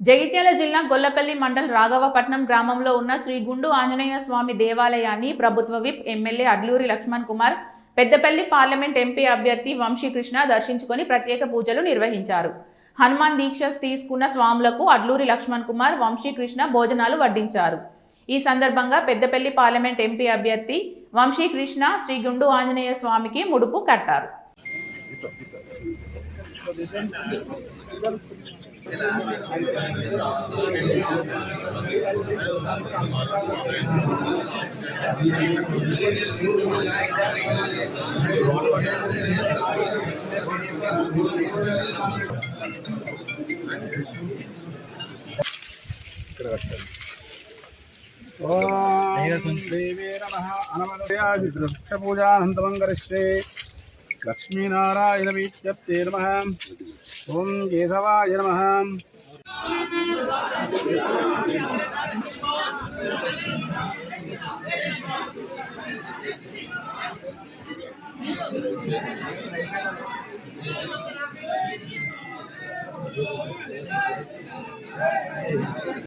జగిత్యాల జిల్లా గొల్లపల్లి మండల్ రాఘవపట్నం గ్రామంలో ఉన్న శ్రీ గుండు ఆంజనేయ స్వామి దేవాలయాన్ని ప్రభుత్వ whip MLA Adluri Laxman Kumar, Peddapalli parliament MP అభ్యర్థి వంశీకృష్ణ దర్శించుకొని ప్రత్యేక పూజలు నిర్వహించారు. హనుమాన్ దీక్ష తీసుకున్న స్వాములకు అడ్లూరి లక్ష్మణ్ కుమార్, వంశీకృష్ణ భోజనాలు వడ్డించారు. ఈ సందర్భంగా పెద్దపల్లి పార్లమెంట్ ఎంపీ అభ్యర్థి వంశీకృష్ణ శ్రీ గుండు ఆంజనేయ స్వామికి ముడుపు కట్టారు. पूजानंतमंगरिष्ये लक्ष्मीनारायण वीत्यप्ते नमः। ओं केशवाय नमः।